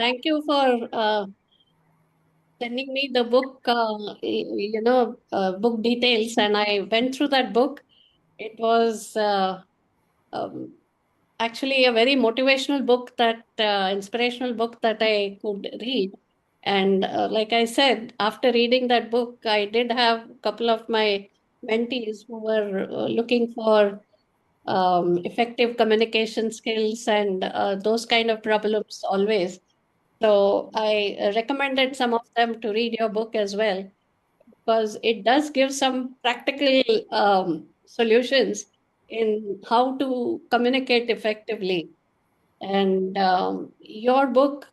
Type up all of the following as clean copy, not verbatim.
Thank you for sending me the book, book details, and I went through that book. It was um, actually a very motivational book, that inspirational book that I could read. And like I said, after reading that book, I did have a couple of my mentees who were looking for effective communication skills and those kind of problems always. So I recommended some of them to read your book as well, because it does give some practical solutions in how to communicate effectively. And your book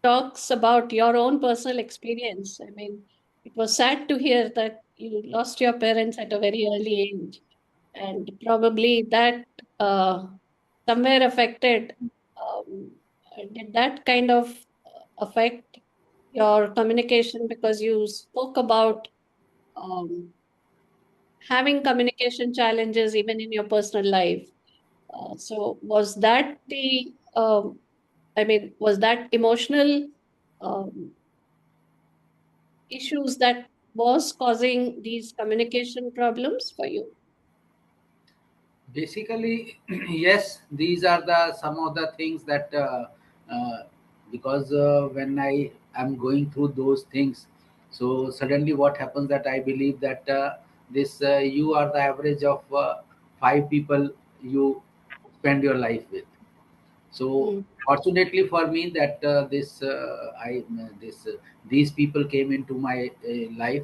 talks about your own personal experience. I mean, it was sad to hear that you lost your parents at a very early age, and probably that uh, somewhere affected. Um, did that kind of affect your communication, because you spoke about um, having communication challenges even in your personal life? So was that was that emotional um, issues that was causing these communication problems for you? Basically, yes, these are the some of the things that uh, because when I am going through those things, so suddenly what happens that I believe that this you are the average of five people you spend your life with. So Mm, fortunately for me that these people came into my life,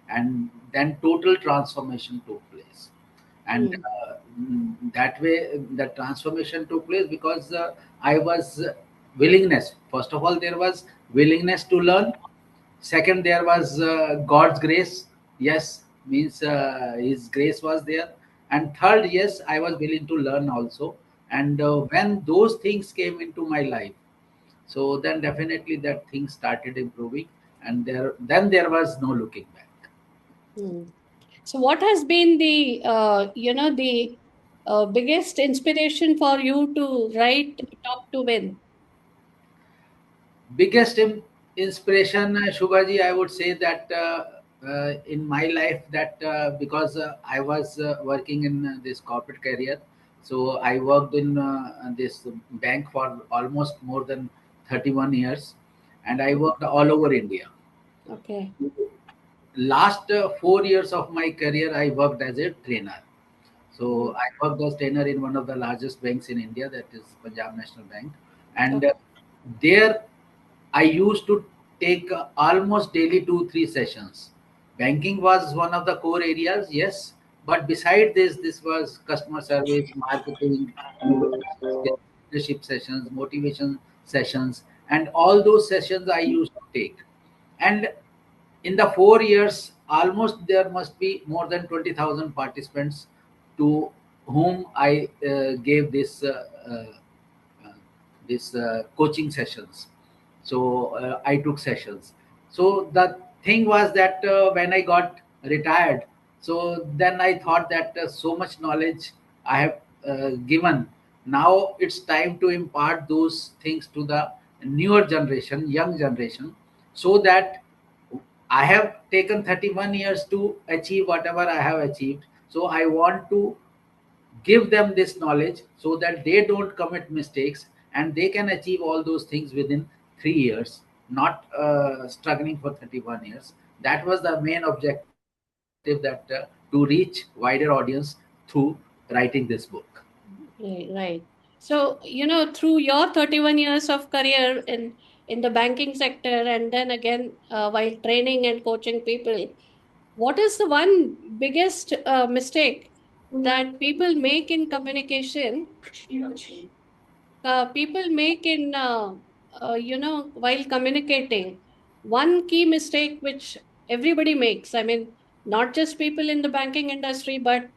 and then total transformation took place. And mm, that way the transformation took place because I was willingness. First of all, there was willingness to learn. Second, there was God's grace. Yes, means His grace was there. And third, yes, I was willing to learn also. And when those things came into my life, so then definitely that thing started improving, and there was no looking back. mm. So what has been the biggest inspiration for you to write Talk to Win? Biggest inspiration, Shubhaji, I would say that in my life that because I was working in this corporate career, so I worked in this bank for almost more than 31 years, and I worked all over India. Okay. Last 4 years of my career, I worked as a trainer. So Mm, I worked as trainer in one of the largest banks in India, that is Punjab National Bank, and okay. there I used to take almost daily 2 3 sessions. Banking was one of the core areas, yes, but beside this, this was customer service, marketing, communication skills, leadership sessions, motivation sessions, and all those sessions I used to take. And in the 4 years, almost there must be more than 20,000 participants to whom I gave uh, this coaching sessions. So I took sessions. So the thing was that when I got retired, so then I thought that so much knowledge I have given. Now it's time to impart those things to the newer generation, young generation, so that I have taken 31 years to achieve whatever I have achieved. So I want to give them this knowledge so that they don't commit mistakes and they can achieve all those things within 3 years, not struggling for 31 years. That was the main objective, that to reach wider audience through writing this book. Right, right. So, through your 31 years of career in the banking sector, and then again while training and coaching people, what is the one biggest mistake that people make in communication? People make in while communicating. One key mistake which everybody makes. I mean, not just people in the banking industry, but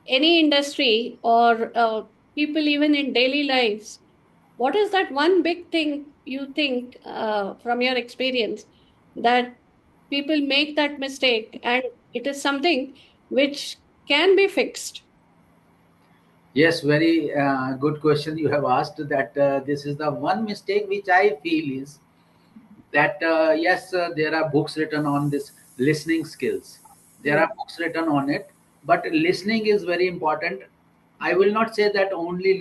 any industry, or people even in daily lives. What is that one big thing you think, from your experience, that people make that mistake, and it is something which can be fixed? Yes, very good question you have asked. That this is the one mistake which I feel is that yes, there are books written on this listening skills. There are Mm, books written on it, but listening is very important. I will not say that only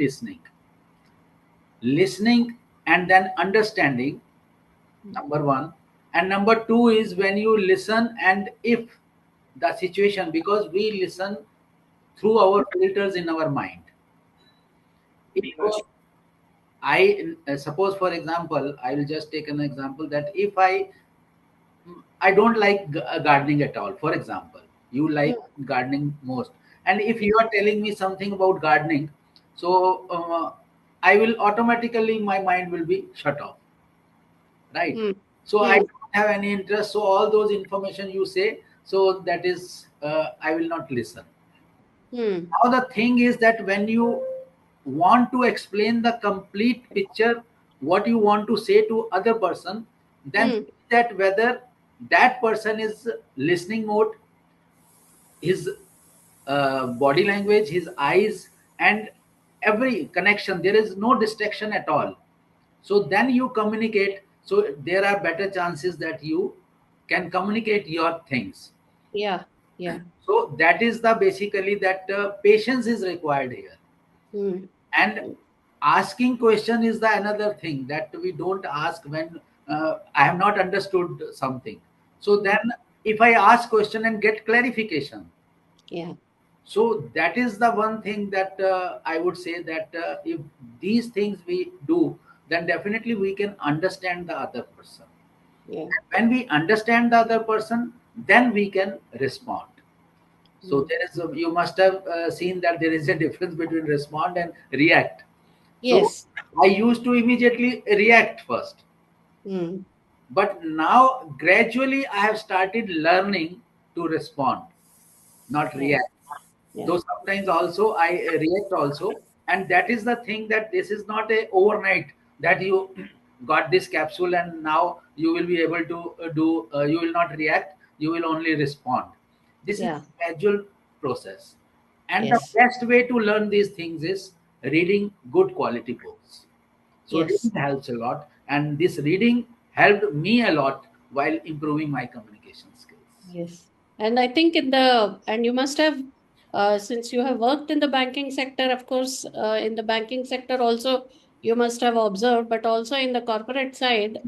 listening and then understanding, mm. number one, and number two is when you listen, and if the situation, because we listen through our filters in our mind. If I suppose, for example, I will just take an example that if I don't like gardening at all. For example, you Mm, like gardening most, and if you are telling me something about gardening, so I will automatically, my mind will be shut off, right? mm, So I mm, don't have any interest. So all those information you say, so that is I will not listen. mm, Now the thing is that when you want to explain the complete picture, what you want to say to other person, then mm. see that whether that person is listening mode, his body language, his eyes, and every connection. There is no distraction at all. So then you communicate. So there are better chances that you can communicate your things. Yeah, yeah. So that is the basically that patience is required here. Mm, And mm, asking question is the another thing that we don't ask when I have not understood something. So mm. then if I ask question and get clarification, Yeah, so that is the one thing that I would say that if these things we do, then definitely we can understand the other person. yeah. When we understand the other person, then we can respond. So Mm. there is you must have seen that there is a difference between respond and react. So Yes. I used to immediately react first, Mm. but now gradually I have started learning to respond, not Yeah, react. yeah. Though sometimes also I react also, and that is the thing that this is not a overnight that you got this capsule and now you will be able to do. You will not react. You will only respond. This is Yeah. a gradual process, and the Yes. best way to learn these things is reading good quality books. So Yes. reading helps a lot, and this reading helped me a lot while improving my communication skills. Yes. And I think and you must have, since you have worked in the banking sector, of course, in the banking sector also, you must have observed, but also in the corporate side,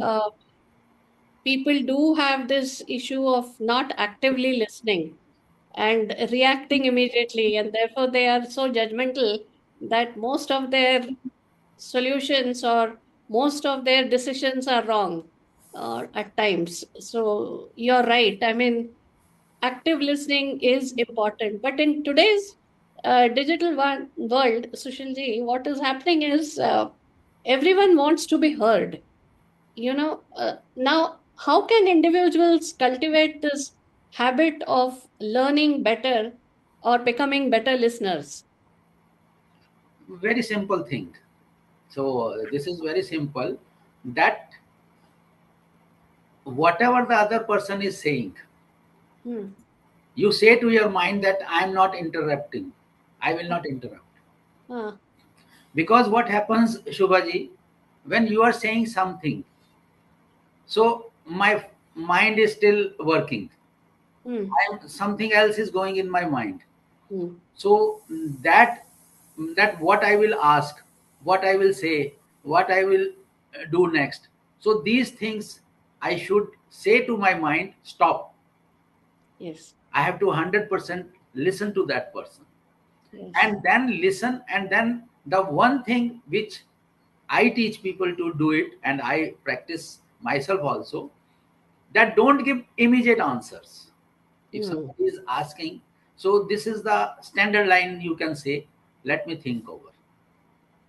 people do have this issue of not actively listening and reacting immediately. And therefore, they are so judgmental that most of their solutions or most of their decisions are wrong at times. So you're right. I mean, active listening is important. But in today's digital world, Sushilji, what is happening is everyone wants to be heard. Now, how can individuals cultivate this habit of learning better or becoming better listeners? Very simple thing. So this is very simple that whatever the other person is saying, Hmm. you say to your mind that I am not interrupting. I will not interrupt. Ah, Because what happens, Shubhaji, when you are saying something, so my mind is still working. hmm, Something else is going in my mind. hmm. So that what I will ask, what I will say, what I will do next. So these things I should say to my mind, stop. Yes, I have to 100% listen to that person, yes. and then listen, and then the one thing which I teach people to do it, and I practice myself also, that don't give immediate answers. If Hmm. somebody is asking, so this is the standard line you can say, let me think over,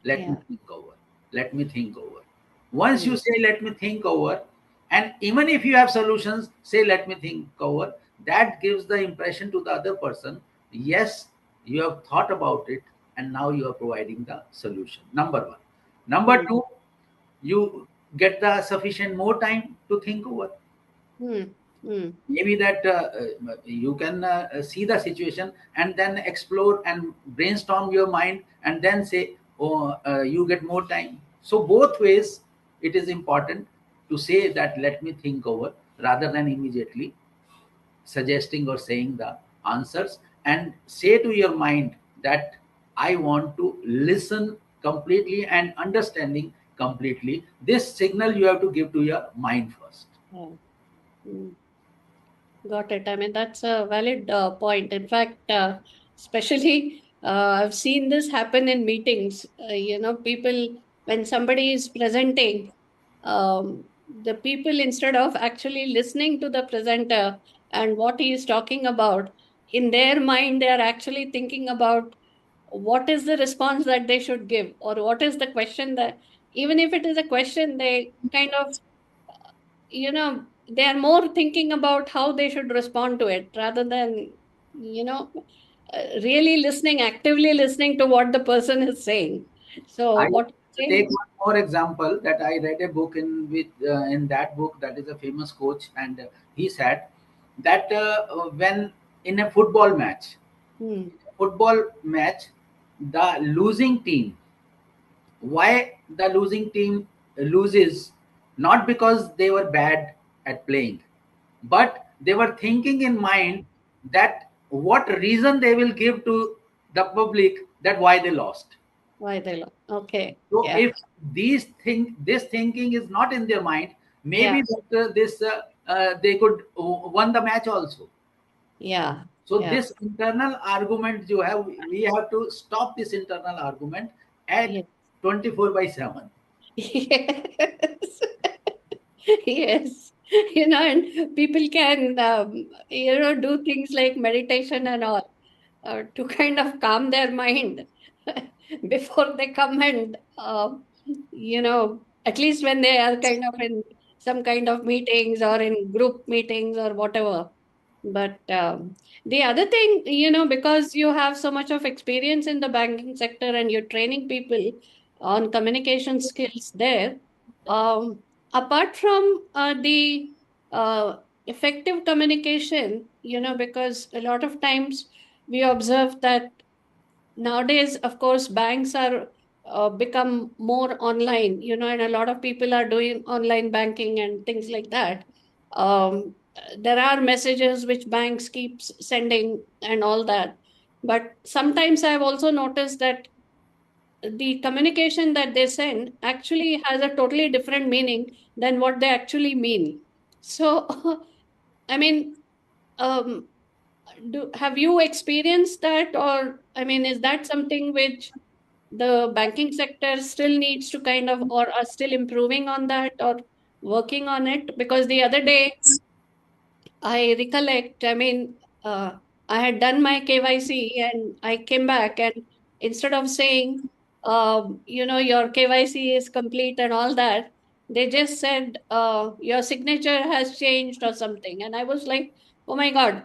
let me Yeah. think over, let me think over. Once you Hmm. say let me think over, and even if you have solutions, say let me think over, that gives the impression to the other person, yes, you have thought about it, and now you are providing the solution. Number one. Number Hmm. two, you get the sufficient more time to think over. Hmm. Mm. Maybe that you can see the situation and then explore and brainstorm your mind and then say, oh, you get more time. So both ways it is important to say that let me think over rather than immediately suggesting or saying the answers, and say to your mind that I want to listen completely and understanding completely. This signal you have to give to your mind first. Yeah. Mm. Got it. I mean, that's a valid point. In fact, especially I've seen this happen in meetings. People, when somebody is presenting, the people, instead of actually listening to the presenter and what he is talking about, in their mind, they are actually thinking about what is the response that they should give, or what is the question that, even if it is a question, they kind of, they are more thinking about how they should respond to it rather than, really listening, actively listening to what the person is saying. So I what you're take saying? one more example that I read a book in that book that is a famous coach, and he said that when in a Hmm. football match, the losing team, why the losing team loses, not because they were bad at playing, but they were thinking in mind that what reason they will give to the public that why they lost. Why they okay. So Yeah. if this thinking is not in their mind, Yeah. maybe that, this they could won the match also. Yeah. So Yeah. this internal argument you have, we have to stop this internal argument at Yes. 24/7. Yes. Yes. And people can, do things like meditation and all, to kind of calm their mind before they come and, at least when they are kind of in some kind of meetings or in group meetings or whatever. But the other thing, because you have so much of experience in the banking sector and you're training people on communication skills there, apart from the effective communication, because a lot of times we observe that nowadays, of course, banks are become more online, and a lot of people are doing online banking and things like that. There are messages which banks keeps sending and all that, but sometimes I've also noticed that the communication that they send actually has a totally different meaning than what they actually mean. So I mean, um, have you experienced that, or I mean, is that something which the banking sector still needs to kind of, or are still improving on that or working on it? Because the other day I recollect, I mean, I had done my KYC and I came back, and instead of saying, your KYC is complete and all that, they just said, your signature has changed or something. And I was like, oh my God,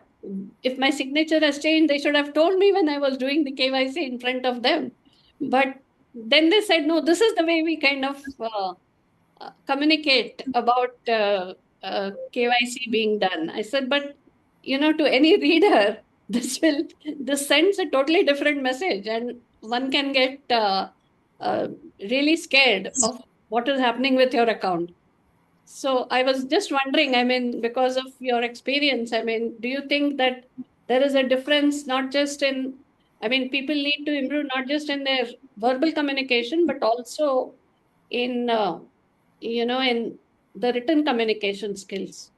if my signature has changed, they should have told me when I was doing the KYC in front of them. But then they said, no, this is the way we kind of communicate about KYC being done. I said, but to any reader, this sends a totally different message, and one can get uh, really scared of what is happening with your account. So I was just wondering, I mean, because of your experience, I mean, do you think that there is a difference not just in, I mean, people need to improve not just in their verbal communication, but also in, in the written communication skills?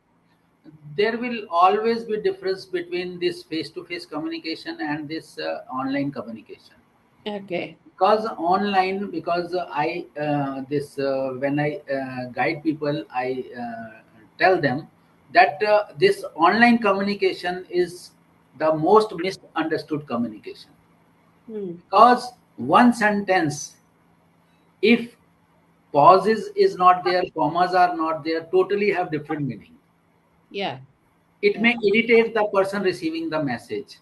There will always be difference between this face-to-face communication and this online communication. Okay. Because online, because I this when I guide people, I tell them that this online communication is the most misunderstood communication, Hmm. because one sentence, if pauses is not there, commas are not there, totally have different meaning. Yeah. It Yeah. may irritate the person receiving the message,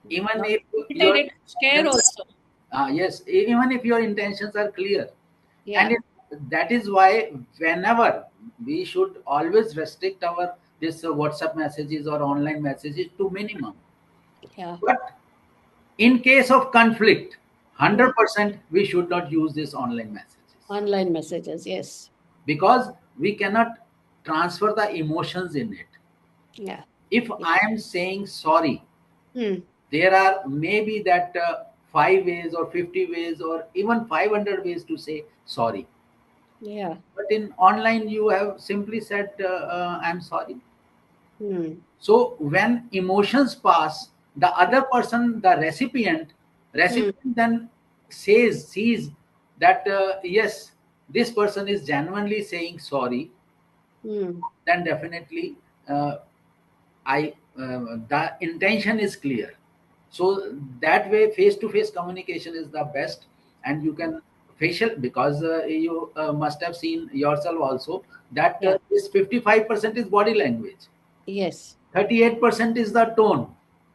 even Not if irritate, your it scare intentions, also. yes, even if your intentions are clear. And Yeah. that is why whenever we should always restrict our this WhatsApp messages or online messages to minimum. Yeah. But in case of conflict, Mm. 100% we should not use this online messages, Online messages. Yes. because we cannot transfer the emotions in it. Yeah. If Yeah. I am saying sorry, Mm. there are maybe that 5 ways or 50 ways or even 500 ways to say sorry. Yeah. But in online, you have simply said, I'm sorry. Mm. So when emotions pass, the other person, the Mm. recipient then sees that, yes, this person is genuinely saying sorry, Mm. then definitely uh, the intention is clear. So that way, face-to-face communication is the best, and you can facial, because you must have seen yourself also that Yeah. this 55% is body language, Yes. 38% is the tone,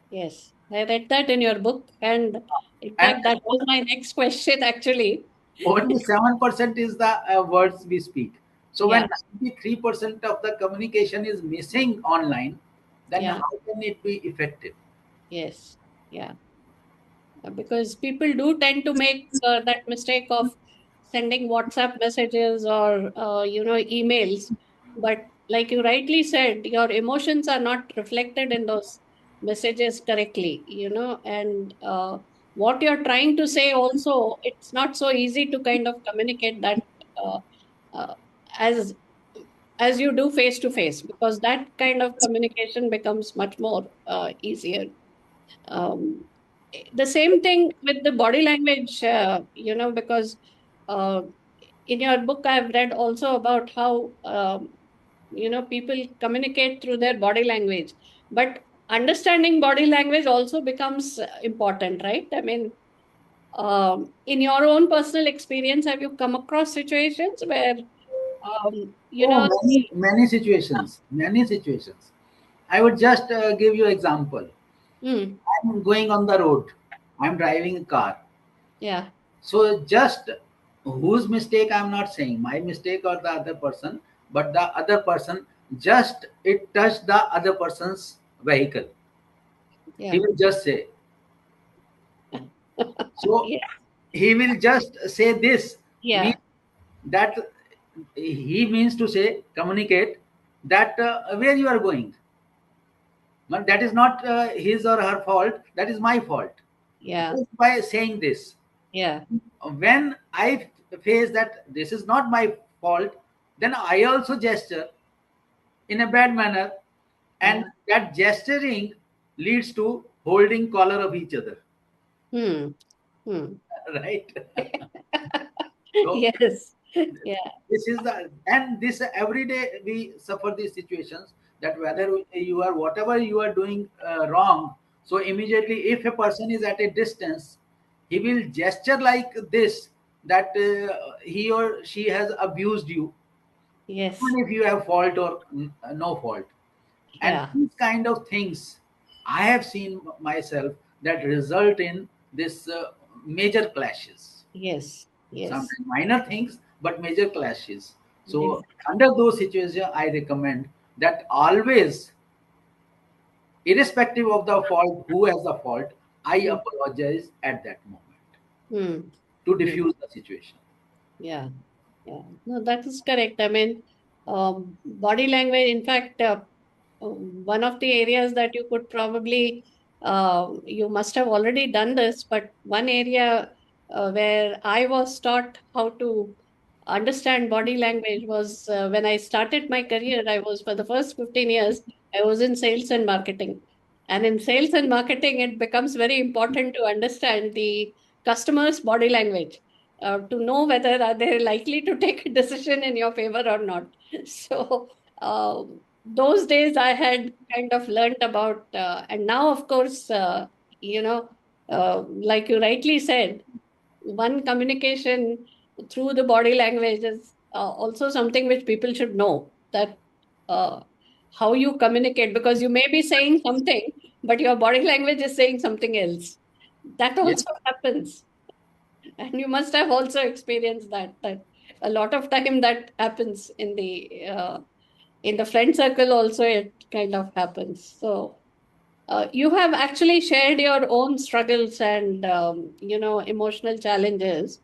Yes. I read that in your book, and in and fact, that was my next question actually. only 7% is the words we speak. So when Yeah. 93% of the communication is missing online, then Yeah. how can it be effective? Yes. Yeah. Because people do tend to make that mistake of sending WhatsApp messages or emails, but like you rightly said, your emotions are not reflected in those messages correctly, and what you're trying to say also, it's not so easy to kind of communicate that uh, uh, as as you do face to face, because that kind of communication becomes much more easier. um, the same thing with the body language, because uh, in your book I've read also about how people communicate through their body language, but understanding body language also becomes important, right? I mean, in your own personal experience, have you come across situations where um, you Oh, know many situations, many situations. I would just give you example. mm, I'm going on the road. I'm driving a car. yeah, So just whose mistake I'm not saying, my mistake or the other person, but the other person, just it touched the other person's vehicle. He yeah. will just say. So Yeah, he will just say this, means yeah, that he means to say, communicate that where you are going. But that is not his or her fault. That is my fault. yeah, Just by saying this, yeah, when I face that this is not my fault, then I also gesture in a bad manner, and yeah. that gesturing leads to holding collar of each other, Hmm. Hmm. right? So Yes. Yeah. this is the, and this every day we suffer these situations, that whether you are whatever you are doing wrong, so immediately if a person is at a distance, he will gesture like this, that he or she has abused you, Yes. even if you have fault or no fault. And Yeah. these kind of things I have seen myself, that result in this major clashes, Yes. Yes. sometimes minor things but major clashes. So Exactly. under those situations, I recommend that always, irrespective of the fault, who has the fault, I Hmm. apologize at that moment Hmm. to Hmm. diffuse the situation. Yeah. Yeah. No, that is correct. I mean, body language, in fact, one of the areas that you could probably, you must have already done this, but one area where I was taught how to understand body language was when I started my career. I was, for the first 15 years, I was in sales and marketing. And in sales and marketing, it becomes very important to understand the customer's body language, to know whether are they likely to take a decision in your favor or not. So those days I had kind of learned about, and now of course, you know, like you rightly said, one communication through the body language is also something which people should know, that uh, how you communicate, because you may be saying something, but your body language is saying something else. That Yes. also happens. And you must have also experienced that a lot of time that happens in the In the friend circle also it kind of happens. So you have actually shared your own struggles and emotional challenges.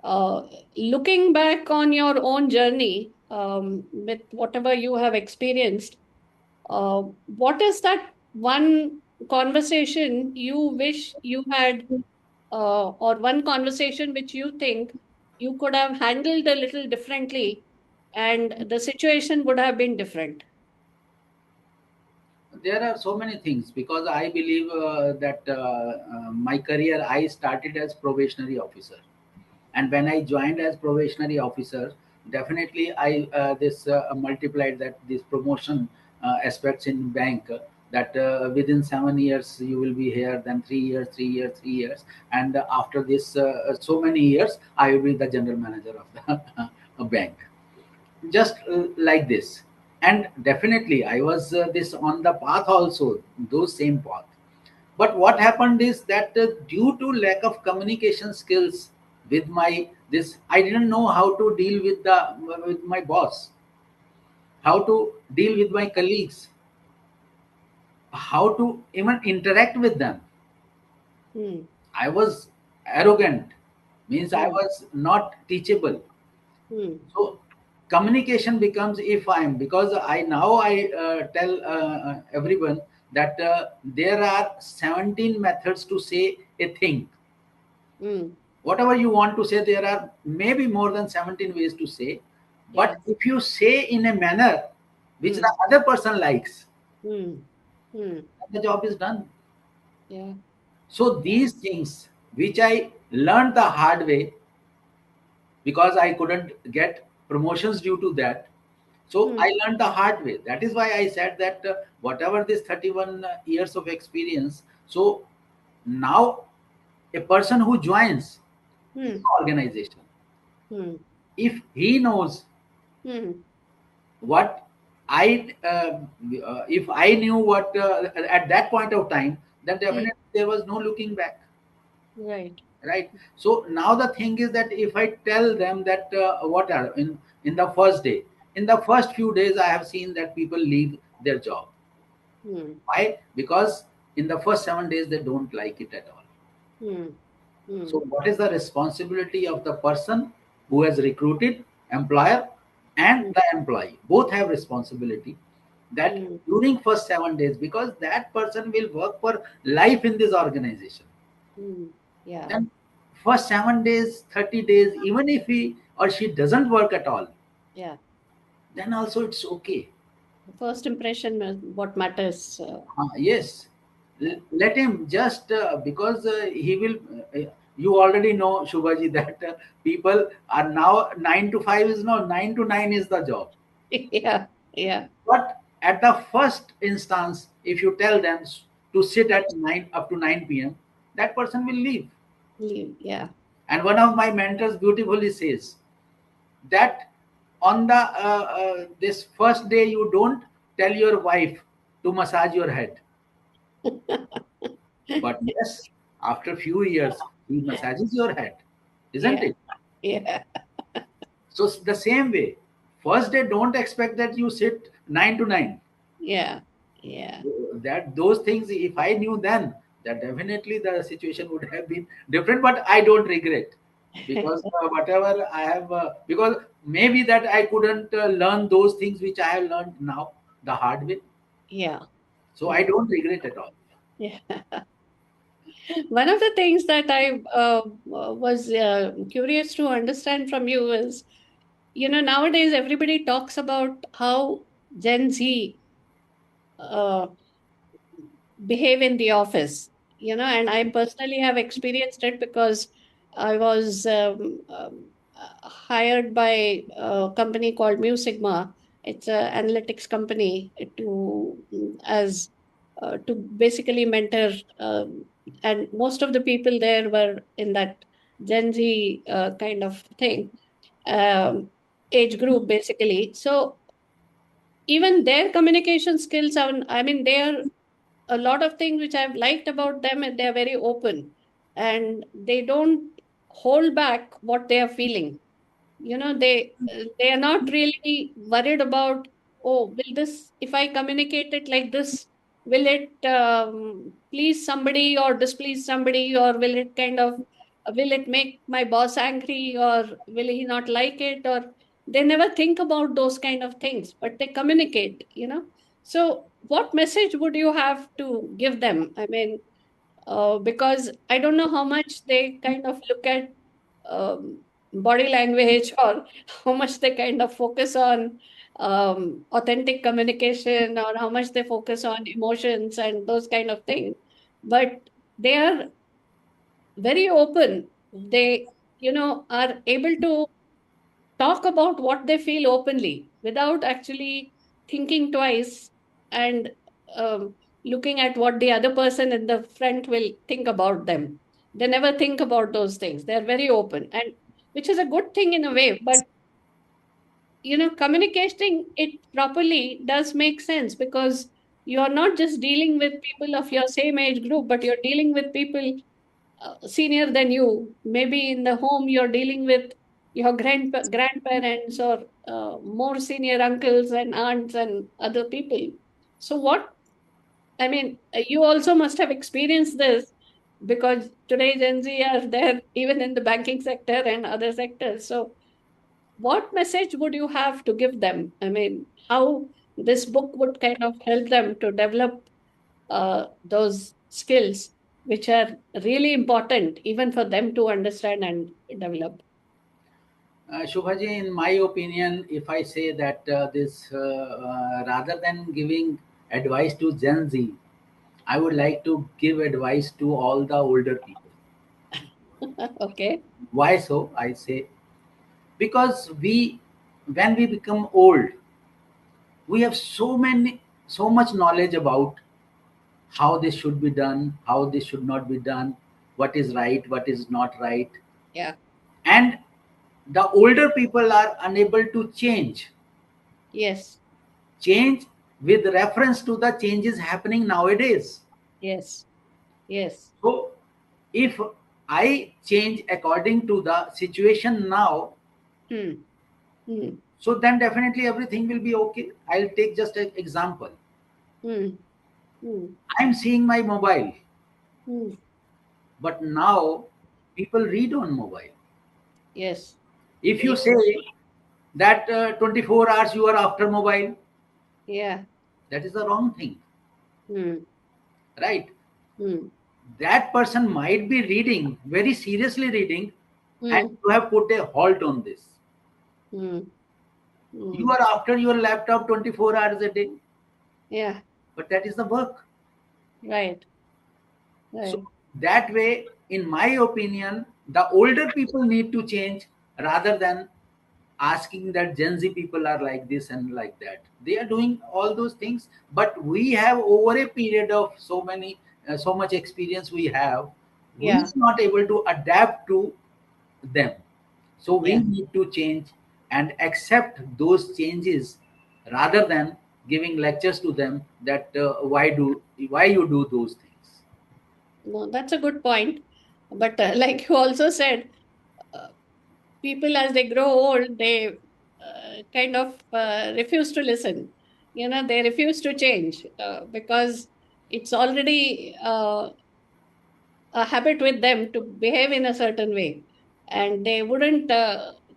uh, Looking back on your own journey, with whatever you have experienced, what is that one conversation you wish you had, or one conversation which you think you could have handled a little differently and the situation would have been different? There are so many things because I believe that my career I started as probationary officer, and when I joined as probationary officer, definitely I this multiplied that this promotion aspects in bank. That within 7 years you will be here, then 3 years, 3 years, 3 years, and after this so many years I will be the general manager of the bank, just like this. And definitely I was this on the path also, those same path. But what happened is that due to lack of communication skills with my this, I didn't know how to deal with my boss, how to deal with my colleagues, how to even interact with them. Hmm. I was arrogant, means I Hmm. was not teachable. Hmm. So communication becomes, if I'm, because I now I tell everyone that there are 17 methods to say a thing. Hmm. Whatever you want to say, there are maybe more than 17 ways to say. But Yes. if you say in a manner which the Hmm. other person likes, Hmm. Hmm. the job is done. Yeah. So Yeah. these things which I learned the hard way, because I couldn't get promotions due to that. So Hmm. I learned the hard way. That is why I said that whatever this 31 years of experience, so now a person who joins this Hmm. organization, Hmm. if he knows Hmm. what if I knew what at that point of time, then Hmm. definitely there was no looking back, Right. right? So now the thing is that if I tell them that what are in the first day, in the first few days, I have seen that people leave their job. Hmm. Why? Because in the first 7 days they don't like it at all. Hmm. So Hmm. what is the responsibility of the person who has recruited, employer, and Hmm. the employee? Both have responsibility. That Hmm. during first 7 days, because that person will work for life in this organization. Hmm. Yeah. Then first 7 days, 30 days, even if he or she doesn't work at all, Yeah. then also it's okay. The first impression is what matters. Yes, let him just because he will. You already know, Shubhaji, that people are now 9 to 5 is no, 9 to 9 is the job. Yeah. Yeah. But at the first instance, if you tell them to sit at 9 up to 9 p.m., that person will leave. Leave. Yeah. And one of my mentors beautifully says that on the this first day you don't tell your wife to massage your head. But yes, after few years, he massages your head, isn't Yeah. it? Yeah. So the same way, first day, don't expect that you sit 9 to 9. Yeah. Yeah. That those things, if I knew then, that definitely the situation would have been different. But I don't regret, because whatever I have, because maybe that I couldn't learn those things which I have learned now the hard way. Yeah. So I Yeah. don't regret at all. Yeah. One of the things that I was curious to understand from you is, nowadays everybody talks about how Gen Z uh, behave in the office, and I personally have experienced it because I was hired by a company called Mu Sigma. It's an analytics company to basically mentor, and most of the people there were in that Gen Z kind of thing, um, age group basically. So even their communication skills are, I mean, they are a lot of things which I've liked about them, and they're very open and they don't hold back what they are feeling. They are not really worried about. oh, will this, if I communicate it like this, will it please somebody or displease somebody, or will it kind of, will it make my boss angry, or will he not like it, or they never think about those kind of things, but they communicate, you know. So, what message would you have to give them? I mean, because I don't know how much they kind of look at body language, or how much they kind of focus on authentic communication, or how much they focus on emotions and those kind of things. But they are very open. They, you know, are able to talk about what they feel openly without actually thinking twice, and looking at what the other person in the front will think about them. They never think about those things. They're very open, and which is a good thing in a way. But you know, communicating it properly does make sense, because you're not just dealing with people of your same age group, but you're dealing with people senior than you. Maybe in the home, you're dealing with your grandparents, or more senior uncles and aunts and other people. So, what I mean, you also must have experienced this, because today Gen Z are there even in the banking sector and other sectors. So, what message would you have to give them? I mean, how this book would kind of help them to develop those skills, which are really important even for them to understand and develop. Shubhaji, in my opinion, if I say that rather than giving advice to Gen Z, I would like to give advice to all the older people. Okay. Why so? I say because when we become old, we have so much knowledge about how this should be done, how this should not be done, what is right, what is not right, Yeah. and the older people are unable to Yes. change with reference to the changes happening nowadays. Yes. Yes. So, if I change according to the situation now, Hmm. Hmm. so then definitely everything will be okay. I'll take just an example. Hmm. Hmm. I'm seeing my mobile, Hmm. but now people read on mobile. Yes. If you Very say true. that 24 hours you are after mobile, Yeah. that is the wrong thing, Hmm. right? Hmm. That person might be reading, very seriously reading, and Hmm. you have put a halt on this. Hmm. You Hmm. are after your laptop 24 hours a day, Yeah. but that is the work. Right. So Right. that way, in my opinion, the older people need to change rather than asking that Gen Z people are like this and like that. They are doing all those things, but we have over a period of so much experience we have, we Yeah. are not able to adapt to them. So we Yeah. need to change and accept those changes rather than giving lectures to them that why you do those things. No, that's a good point. But like you also said, uh, people as they grow old, they kind of refuse to listen. You know, they refuse to change, because it's already a habit with them to behave in a certain way, and they wouldn't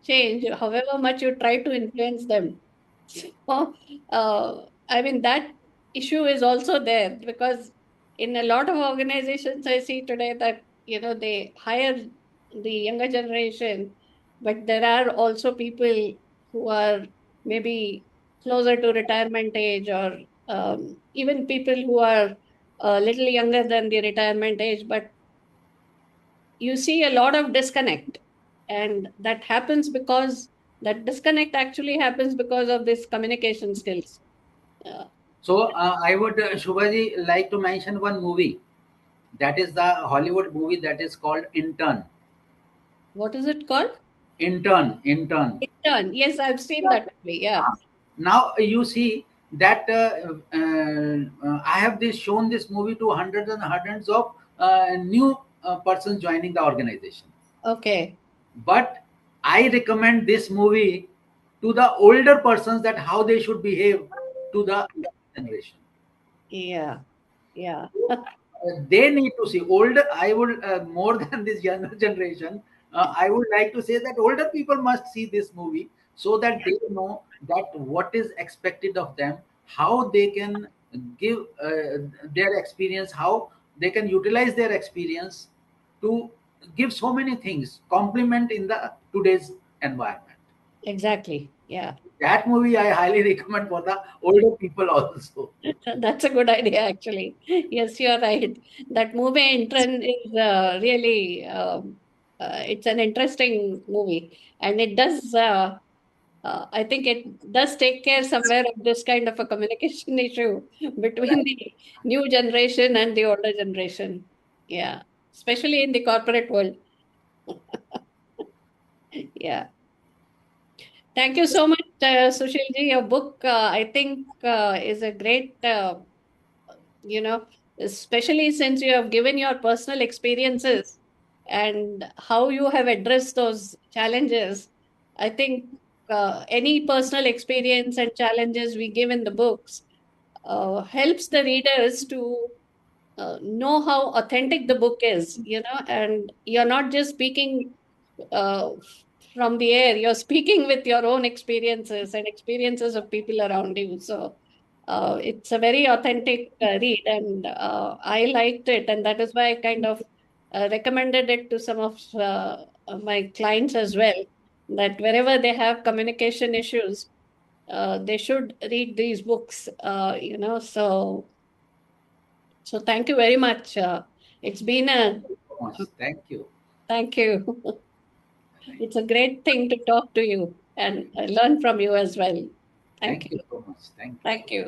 change however much you try to influence them. So, I mean, that issue is also there, because in a lot of organizations I see today that, you know, they hire the younger generation, but there are also people who are maybe closer to retirement age, or even people who are a little younger than the retirement age, but you see a lot of disconnect, and that disconnect actually happens because of this communication skills. uh, So I would, Shubhaji, like to mention one movie. That is the Hollywood movie that is called Intern. what is it called? Intern. Intern. Yes, I've seen that movie. Yeah. Now you see that I have shown this movie to hundreds and hundreds of new persons joining the organization. Okay. But I recommend this movie to the older persons that how they should behave to the young generation. Yeah. Yeah. They need to see older. I would more than this younger generation. I would like to say that older people must see this movie so that they know that what is expected of them, how they can give their experience, how they can utilize their experience to give so many things, complement in the today's environment. Exactly. Yeah. That movie I highly recommend for the older people also. That's a good idea, actually. Yes, you're right. That movie is really, it's an interesting movie. And it does, I think it does take care somewhere of this kind of a communication issue between the new generation and the older generation. Yeah. Especially in the corporate world. Yeah. Thank you so much, Sushilji. Your book, I think, is a great you know, especially since you have given your personal experiences and how you have addressed those challenges. I think any personal experience and challenges we give in the books helps the readers to know how authentic the book is, and you're not just speaking uh, from the air, you're speaking with your own experiences and experiences of people around you. So it's a very authentic read, and I liked it, and that is why I kind of recommended it to some of my clients as well. That wherever they have communication issues, they should read these books. So thank you very much. It's been a So much. Thank you. thank you. Thank It's a great thing to talk to you and learn from you as well. Thank thank you you. so much. Thank you. Thank you.